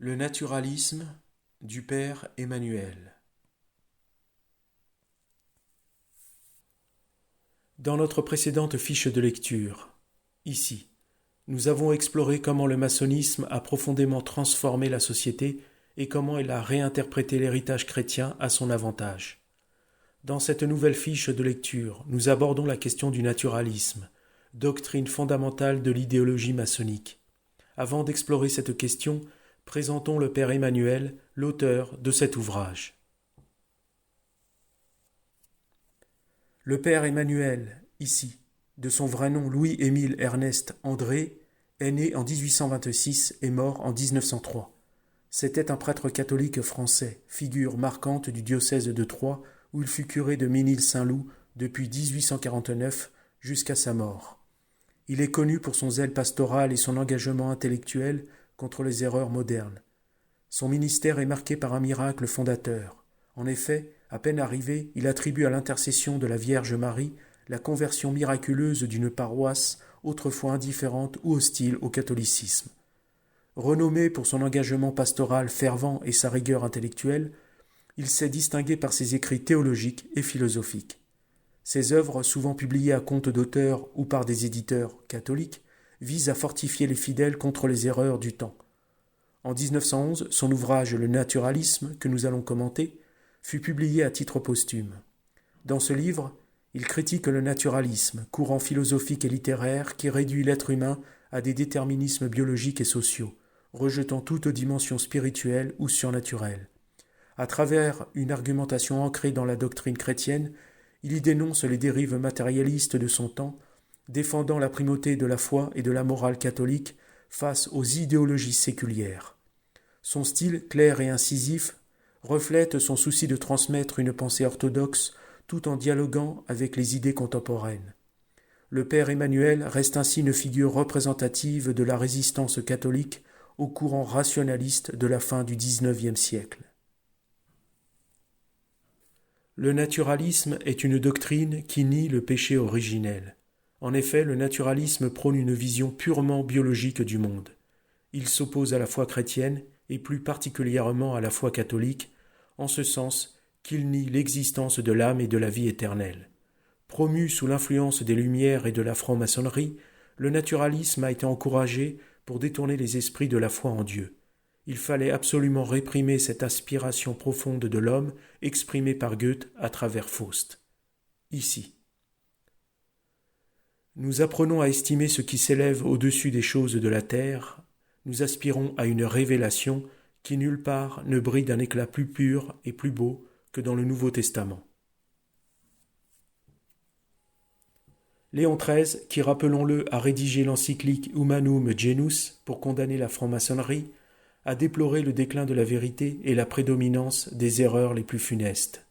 Le naturalisme du père Emmanuel. Dans notre précédente fiche de lecture, ici, nous avons exploré comment le maçonnisme a profondément transformé la société et comment il a réinterprété l'héritage chrétien à son avantage. Dans cette nouvelle fiche de lecture, nous abordons la question du naturalisme, doctrine fondamentale de l'idéologie maçonnique. Avant d'explorer cette question, présentons le père Emmanuel, l'auteur de cet ouvrage. Le père Emmanuel, ici, de son vrai nom Louis-Émile Ernest André, est né en 1826 et mort en 1903. C'était un prêtre catholique français, figure marquante du diocèse de Troyes, où il fut curé de Ménil-Saint-Loup depuis 1849 jusqu'à sa mort. Il est connu pour son zèle pastoral et son engagement intellectuel contre les erreurs modernes. Son ministère est marqué par un miracle fondateur. En effet, à peine arrivé, il attribue à l'intercession de la Vierge Marie la conversion miraculeuse d'une paroisse autrefois indifférente ou hostile au catholicisme. Renommé pour son engagement pastoral fervent et sa rigueur intellectuelle, il s'est distingué par ses écrits théologiques et philosophiques. Ses œuvres, souvent publiées à compte d'auteur ou par des éditeurs catholiques, visent à fortifier les fidèles contre les erreurs du temps. En 1911, son ouvrage Le naturalisme, que nous allons commenter, fut publié à titre posthume. Dans ce livre, il critique le naturalisme, courant philosophique et littéraire qui réduit l'être humain à des déterminismes biologiques et sociaux, rejetant toute dimension spirituelle ou surnaturelle. À travers une argumentation ancrée dans la doctrine chrétienne, il y dénonce les dérives matérialistes de son temps, défendant la primauté de la foi et de la morale catholique face aux idéologies séculières. Son style, clair et incisif, reflète son souci de transmettre une pensée orthodoxe tout en dialoguant avec les idées contemporaines. Le père Emmanuel reste ainsi une figure représentative de la résistance catholique au courant rationaliste de la fin du XIXe siècle. Le naturalisme est une doctrine qui nie le péché originel. En effet, le naturalisme prône une vision purement biologique du monde. Il s'oppose à la foi chrétienne et plus particulièrement à la foi catholique, en ce sens qu'il nie l'existence de l'âme et de la vie éternelle. Promu sous l'influence des Lumières et de la franc-maçonnerie, le naturalisme a été encouragé pour détourner les esprits de la foi en Dieu. Il fallait absolument réprimer cette aspiration profonde de l'homme exprimée par Goethe à travers Faust. Ici. Nous apprenons à estimer ce qui s'élève au-dessus des choses de la terre, nous aspirons à une révélation qui nulle part ne brille d'un éclat plus pur et plus beau que dans le Nouveau Testament. Léon XIII, qui rappelons-le a rédigé l'encyclique Humanum Genus pour condamner la franc-maçonnerie, a déploré le déclin de la vérité et la prédominance des erreurs les plus funestes.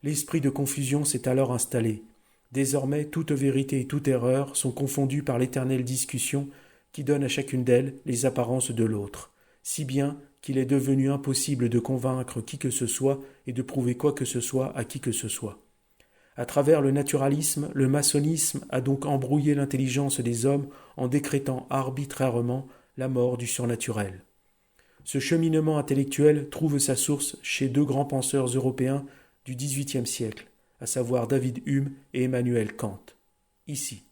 L'esprit de confusion s'est alors installé. Désormais, toute vérité et toute erreur sont confondues par l'éternelle discussion qui donne à chacune d'elles les apparences de l'autre, si bien qu'il est devenu impossible de convaincre qui que ce soit et de prouver quoi que ce soit à qui que ce soit. À travers le naturalisme, le maçonnisme a donc embrouillé l'intelligence des hommes en décrétant arbitrairement la mort du surnaturel. Ce cheminement intellectuel trouve sa source chez deux grands penseurs européens du XVIIIe siècle, à savoir David Hume et Emmanuel Kant. Ici.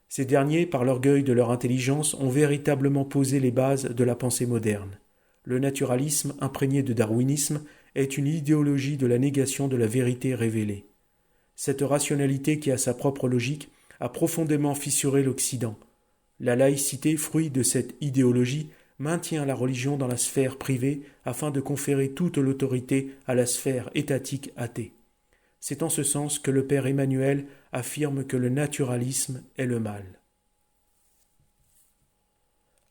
Ces derniers, par l'orgueil de leur intelligence, ont véritablement posé les bases de la pensée moderne. Le naturalisme, imprégné de darwinisme, est une idéologie de la négation de la vérité révélée. Cette rationalité qui a sa propre logique a profondément fissuré l'Occident. La laïcité, fruit de cette idéologie, maintient la religion dans la sphère privée afin de conférer toute l'autorité à la sphère étatique athée. C'est en ce sens que le père Emmanuel affirme que le naturalisme est le mal.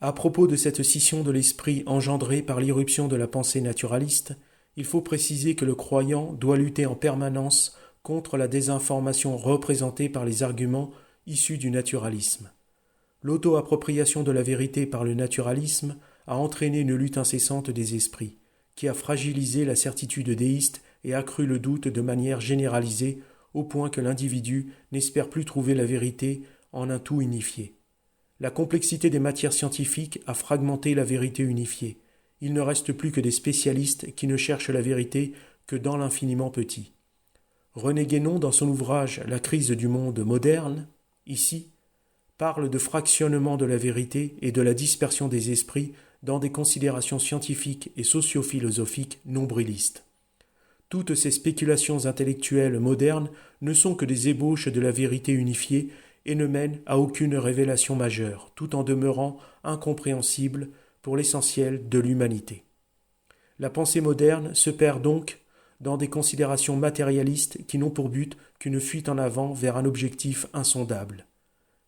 À propos de cette scission de l'esprit engendrée par l'irruption de la pensée naturaliste, il faut préciser que le croyant doit lutter en permanence contre la désinformation représentée par les arguments issus du naturalisme. L'auto-appropriation de la vérité par le naturalisme a entraîné une lutte incessante des esprits, qui a fragilisé la certitude déiste et accru le doute de manière généralisée au point que l'individu n'espère plus trouver la vérité en un tout unifié. La complexité des matières scientifiques a fragmenté la vérité unifiée. Il ne reste plus que des spécialistes qui ne cherchent la vérité que dans l'infiniment petit. René Guénon, dans son ouvrage La crise du monde moderne, ici, parle de fractionnement de la vérité et de la dispersion des esprits dans des considérations scientifiques et socio-philosophiques nombrilistes. Toutes ces spéculations intellectuelles modernes ne sont que des ébauches de la vérité unifiée et ne mènent à aucune révélation majeure, tout en demeurant incompréhensibles pour l'essentiel de l'humanité. La pensée moderne se perd donc dans des considérations matérialistes qui n'ont pour but qu'une fuite en avant vers un objectif insondable.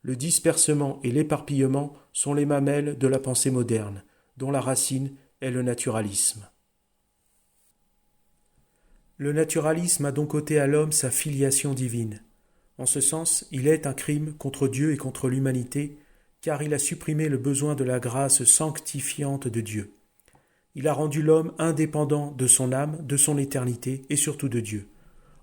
Le dispersement et l'éparpillement sont les mamelles de la pensée moderne, dont la racine est le naturalisme. Le naturalisme a donc ôté à l'homme sa filiation divine. En ce sens, il est un crime contre Dieu et contre l'humanité, car il a supprimé le besoin de la grâce sanctifiante de Dieu. Il a rendu l'homme indépendant de son âme, de son éternité et surtout de Dieu.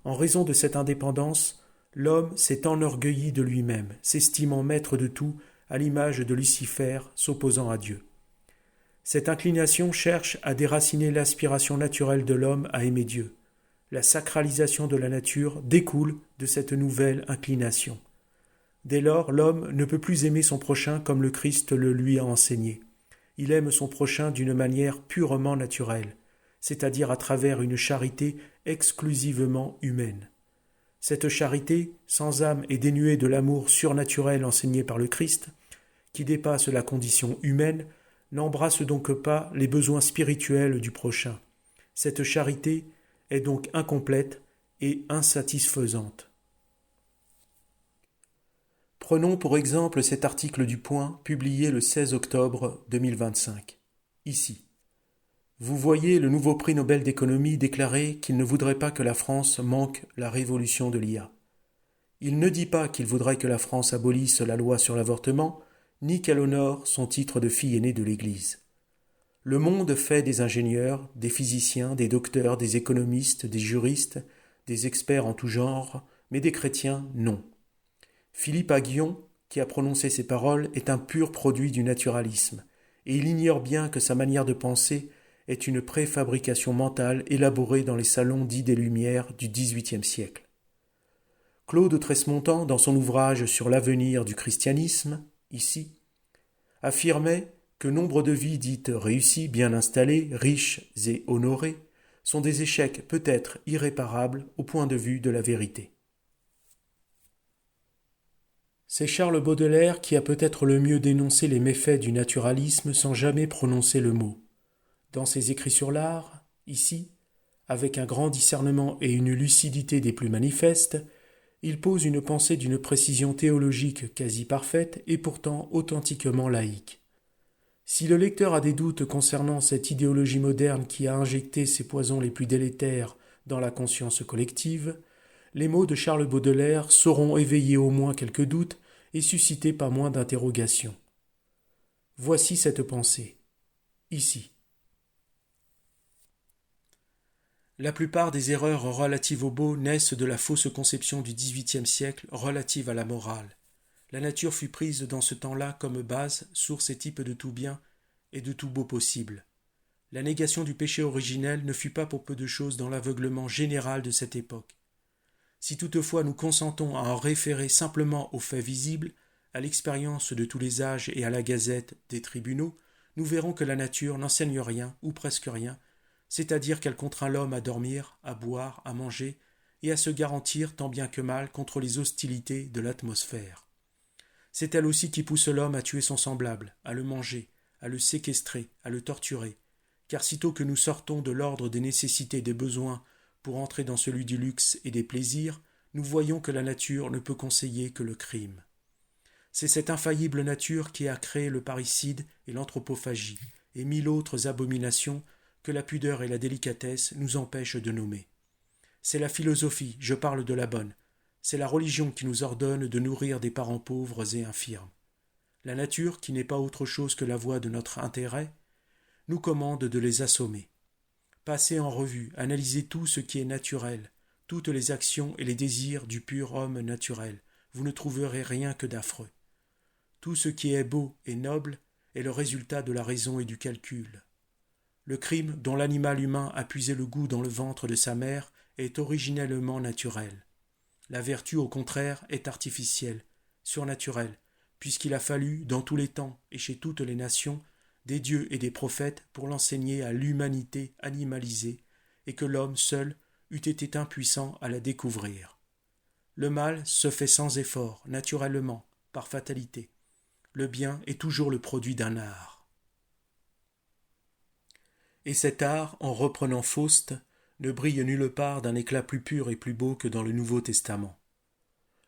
En raison de cette indépendance, l'homme s'est enorgueilli de lui-même, s'estimant maître de tout, à l'image de Lucifer s'opposant à Dieu. Cette inclination cherche à déraciner l'aspiration naturelle de l'homme à aimer Dieu. La sacralisation de la nature découle de cette nouvelle inclination. Dès lors, l'homme ne peut plus aimer son prochain comme le Christ le lui a enseigné. Il aime son prochain d'une manière purement naturelle, c'est-à-dire à travers une charité exclusivement humaine. Cette charité, sans âme et dénuée de l'amour surnaturel enseigné par le Christ, qui dépasse la condition humaine, n'embrasse donc pas les besoins spirituels du prochain. Cette charité est donc incomplète et insatisfaisante. Prenons pour exemple cet article du Point publié le 16 octobre 2025. Ici. Vous voyez le nouveau prix Nobel d'économie déclarer qu'il ne voudrait pas que la France manque la révolution de l'IA. Il ne dit pas qu'il voudrait que la France abolisse la loi sur l'avortement, ni qu'elle honore son titre de fille aînée de l'Église. Le monde fait des ingénieurs, des physiciens, des docteurs, des économistes, des juristes, des experts en tout genre, mais des chrétiens, non. Philippe Aghion, qui a prononcé ces paroles, est un pur produit du naturalisme, et il ignore bien que sa manière de penser est une préfabrication mentale élaborée dans les salons dits des Lumières du XVIIIe siècle. Claude Tresmontant, dans son ouvrage sur l'avenir du christianisme, ici, affirmait que nombre de vies dites réussies, bien installées, riches et honorées, sont des échecs peut-être irréparables au point de vue de la vérité. C'est Charles Baudelaire qui a peut-être le mieux dénoncé les méfaits du naturalisme sans jamais prononcer le mot. Dans ses écrits sur l'art, ici, avec un grand discernement et une lucidité des plus manifestes, il pose une pensée d'une précision théologique quasi parfaite et pourtant authentiquement laïque. Si le lecteur a des doutes concernant cette idéologie moderne qui a injecté ses poisons les plus délétères dans la conscience collective, les mots de Charles Baudelaire sauront éveiller au moins quelques doutes et susciter pas moins d'interrogations. Voici cette pensée, ici. La plupart des erreurs relatives au beau naissent de la fausse conception du XVIIIe siècle relative à la morale. La nature fut prise dans ce temps-là comme base, source et type de tout bien et de tout beau possible. La négation du péché originel ne fut pas pour peu de choses dans l'aveuglement général de cette époque. Si toutefois nous consentons à en référer simplement aux faits visibles, à l'expérience de tous les âges et à la gazette des tribunaux, nous verrons que la nature n'enseigne rien, ou presque rien, c'est-à-dire qu'elle contraint l'homme à dormir, à boire, à manger, et à se garantir tant bien que mal contre les hostilités de l'atmosphère. C'est elle aussi qui pousse l'homme à tuer son semblable, à le manger, à le séquestrer, à le torturer, car sitôt que nous sortons de l'ordre des nécessités et des besoins pour entrer dans celui du luxe et des plaisirs, nous voyons que la nature ne peut conseiller que le crime. C'est cette infaillible nature qui a créé le parricide et l'anthropophagie, et mille autres abominations que la pudeur et la délicatesse nous empêchent de nommer. C'est la philosophie, je parle de la bonne, c'est la religion qui nous ordonne de nourrir des parents pauvres et infirmes. La nature, qui n'est pas autre chose que la voie de notre intérêt, nous commande de les assommer. Passez en revue, analysez tout ce qui est naturel, toutes les actions et les désirs du pur homme naturel, vous ne trouverez rien que d'affreux. Tout ce qui est beau et noble est le résultat de la raison et du calcul. Le crime dont l'animal humain a puisé le goût dans le ventre de sa mère est originellement naturel. La vertu, au contraire, est artificielle, surnaturelle, puisqu'il a fallu, dans tous les temps et chez toutes les nations, des dieux et des prophètes pour l'enseigner à l'humanité animalisée, et que l'homme seul eût été impuissant à la découvrir. Le mal se fait sans effort, naturellement, par fatalité. Le bien est toujours le produit d'un art. Et cet art, en reprenant Faust, ne brille nulle part d'un éclat plus pur et plus beau que dans le Nouveau Testament.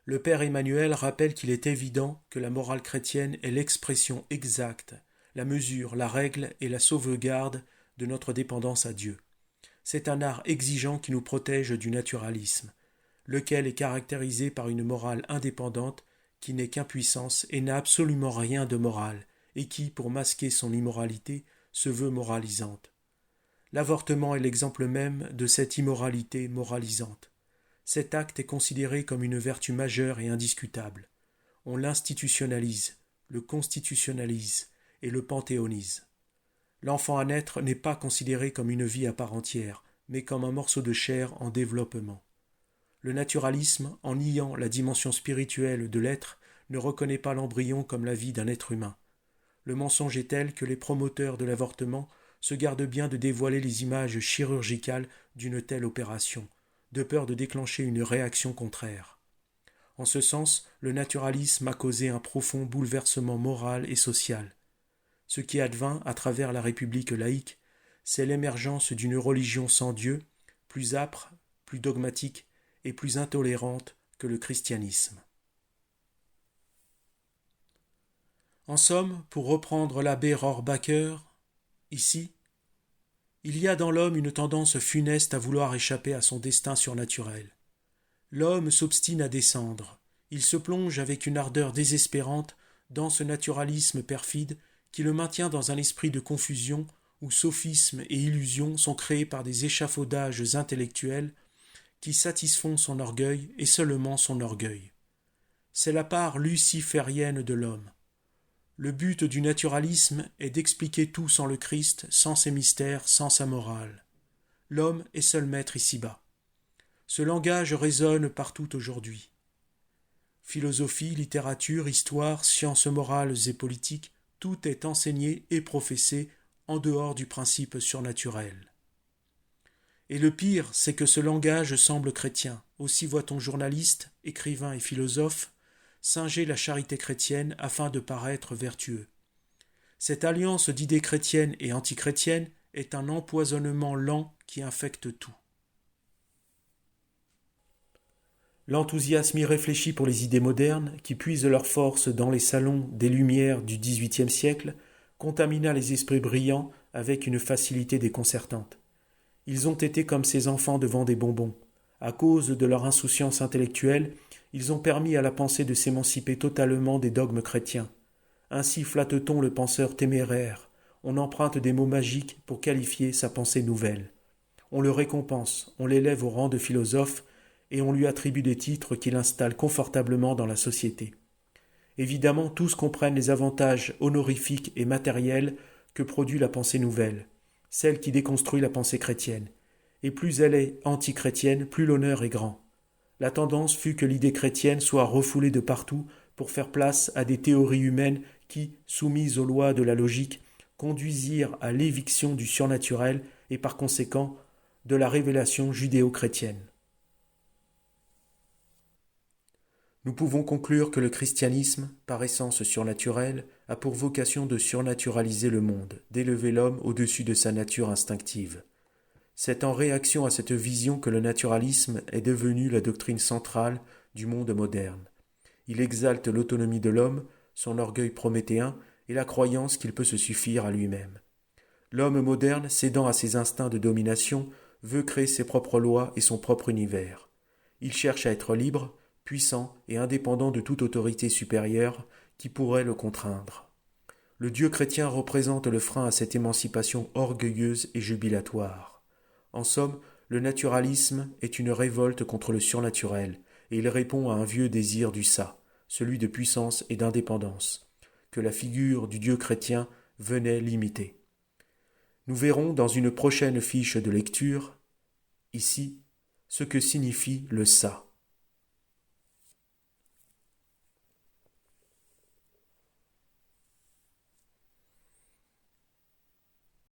Le père Emmanuel rappelle qu'il est évident que la morale chrétienne est l'expression exacte, la mesure, la règle et la sauvegarde de notre dépendance à Dieu. C'est un art exigeant qui nous protège du naturalisme, lequel est caractérisé par une morale indépendante qui n'est qu'impuissance et n'a absolument rien de moral, et qui, pour masquer son immoralité, se veut moralisante. L'avortement est l'exemple même de cette immoralité moralisante. Cet acte est considéré comme une vertu majeure et indiscutable. On l'institutionnalise, le constitutionnalise et le panthéonise. L'enfant à naître n'est pas considéré comme une vie à part entière, mais comme un morceau de chair en développement. Le naturalisme, en niant la dimension spirituelle de l'être, ne reconnaît pas l'embryon comme la vie d'un être humain. Le mensonge est tel que les promoteurs de l'avortement se gardent bien de dévoiler les images chirurgicales d'une telle opération, de peur de déclencher une réaction contraire. En ce sens, le naturalisme a causé un profond bouleversement moral et social. Ce qui advint à travers la République laïque, c'est l'émergence d'une religion sans Dieu, plus âpre, plus dogmatique et plus intolérante que le christianisme. En somme, pour reprendre l'abbé Rohrbacher, ici, il y a dans l'homme une tendance funeste à vouloir échapper à son destin surnaturel. L'homme s'obstine à descendre, il se plonge avec une ardeur désespérante dans ce naturalisme perfide qui le maintient dans un esprit de confusion où sophismes et illusions sont créés par des échafaudages intellectuels qui satisfont son orgueil et seulement son orgueil. C'est la part luciférienne de l'homme. Le but du naturalisme est d'expliquer tout sans le Christ, sans ses mystères, sans sa morale. L'homme est seul maître ici-bas. Ce langage résonne partout aujourd'hui. Philosophie, littérature, histoire, sciences morales et politiques, tout est enseigné et professé en dehors du principe surnaturel. Et le pire, c'est que ce langage semble chrétien. Aussi voit-on journalistes, écrivains et philosophes singer la charité chrétienne afin de paraître vertueux. Cette alliance d'idées chrétiennes et antichrétiennes est un empoisonnement lent qui infecte tout. L'enthousiasme irréfléchi pour les idées modernes, qui puisent leur force dans les salons des Lumières du XVIIIe siècle, contamina les esprits brillants avec une facilité déconcertante. Ils ont été comme ces enfants devant des bonbons. À cause de leur insouciance intellectuelle, ils ont permis à la pensée de s'émanciper totalement des dogmes chrétiens. Ainsi flatte-t-on le penseur téméraire. On emprunte des mots magiques pour qualifier sa pensée nouvelle. On le récompense, on l'élève au rang de philosophe et on lui attribue des titres qui l'installent confortablement dans la société. Évidemment, tous comprennent les avantages honorifiques et matériels que produit la pensée nouvelle, celle qui déconstruit la pensée chrétienne. Et plus elle est antichrétienne, plus l'honneur est grand. La tendance fut que l'idée chrétienne soit refoulée de partout pour faire place à des théories humaines qui, soumises aux lois de la logique, conduisirent à l'éviction du surnaturel et par conséquent de la révélation judéo-chrétienne. Nous pouvons conclure que le christianisme, par essence surnaturelle, a pour vocation de surnaturaliser le monde, d'élever l'homme au-dessus de sa nature instinctive. C'est en réaction à cette vision que le naturalisme est devenu la doctrine centrale du monde moderne. Il exalte l'autonomie de l'homme, son orgueil prométhéen et la croyance qu'il peut se suffire à lui-même. L'homme moderne, cédant à ses instincts de domination, veut créer ses propres lois et son propre univers. Il cherche à être libre, puissant et indépendant de toute autorité supérieure qui pourrait le contraindre. Le Dieu chrétien représente le frein à cette émancipation orgueilleuse et jubilatoire. En somme, le naturalisme est une révolte contre le surnaturel, et il répond à un vieux désir du ça, celui de puissance et d'indépendance. que la figure du Dieu chrétien venait l'imiter. Nous verrons dans une prochaine fiche de lecture, ici, ce que signifie le ça.